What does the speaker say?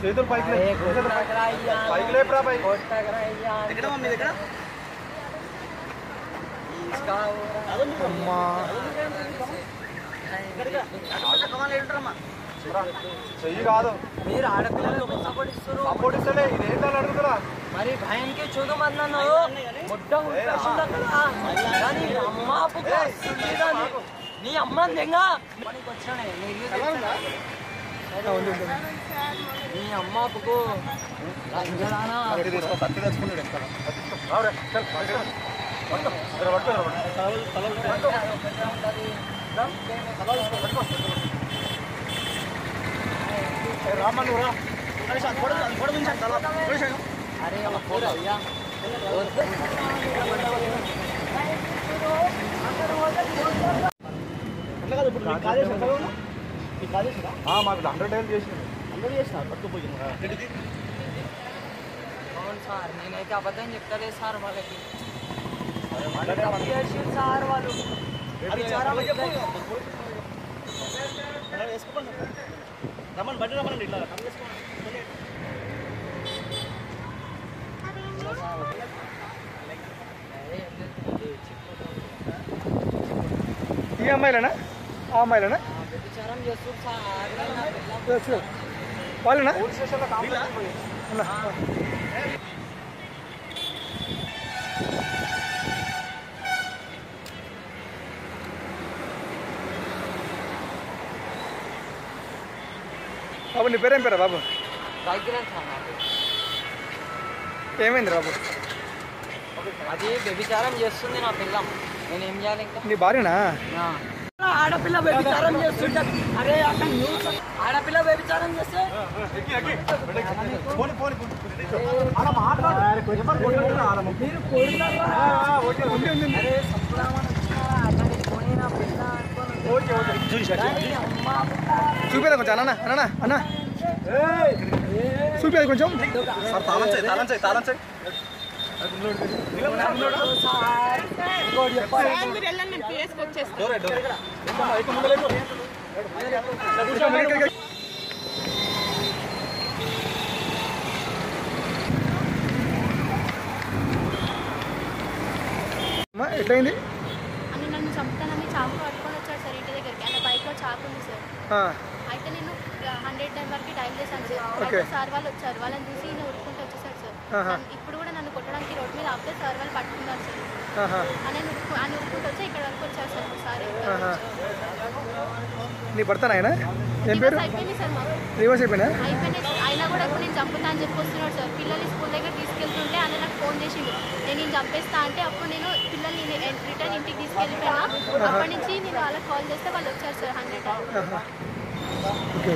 చేతులు పైకి పైకి లేపురా పై ఎక్కడ మమ్మీ దగ్గర చెయ్యి కాదు మీరు ఆడపిల్లలు సపోర్ట్ ఇస్తలే ఇదేంటని అడుగుతురా మరి భయానికి చూడమన్నాను మొత్తం కానీ అమ్మ నీ అమ్మ దెంగా మనకి వచ్చానే నీ అమ్మ పుకు రామన్నురా అరే అయ్యా మాకు 100 డైల్ చేసింది అవును సార్ నేనైతే అబద్ధం చెప్తలేదు సార్ వాళ్ళకి సార్ వాళ్ళు రమన్ బండి రమ్మనండి ఇట్లా ఈ అమ్మాయిలేనా ఆ అమ్మాయిలేనా వాళ్ళేనా బాబు నీ పేరేం పేరా బాబు ఏమైంది బాబు అది వ్యభిచారం చేస్తుంది నా పిల్లం నేను ఏం చేయాలి ఇంకా నీ భార్యనా ఆడపిల్ల వ్యభిచారం చేస్తుంటే అరే అక్కడ ఆడపిల్ల వ్యభిచారం చేస్తే చూపేదా కొంచెం అన్న అన్న అన్న చూపేది కొంచెం తాళం చేయి ఎట్లయింది అని నన్ను చంపుతానని చాకు పట్టుకొని వచ్చాడు సార్ ఇంటి దగ్గరికి అన్న బైక్లో చాకు ఉంది సార్ అయితే నేను 100 నెంబర్కి డైల్ చేశాను సార్ అయితే సార్ వాళ్ళు వచ్చారు వాళ్ళని చూసి నేను ఉరుక్కుంటూ వచ్చేసాడు సార్ ఇప్పుడు కూడా నన్ను కొట్టడానికి రోడ్డు మీద ఆపితే సార్ వాళ్ళు పట్టుకున్నారు సార్ అని ఉరుక్కుంటూ వచ్చి ఇక్కడ వరకు వచ్చారు సార్ సార్ నీ భర్తనా ఆయన ఏం పేరు అయిపోయింది సార్ మాకు రివర్స్ అయిపోయినా అయిపోయినాయి సార్ అయినా కూడా ఇప్పుడు నేను చంపుతా అని చెప్పి వస్తున్నాడు సార్ పిల్లల్ని స్కూల్ దగ్గర తీసుకెళ్తుంటే ఆయన నాకు ఫోన్ చేసిండు నేను చంపేస్తా అంటే అప్పుడు నేను పిల్లల్ని రిటర్న్ ఇంటికి తీసుకెళ్ళిపోయినా అప్పటి నుంచి నేను వాళ్ళకి కాల్ చేస్తే వాళ్ళు వచ్చారు సార్ 100 ఓకే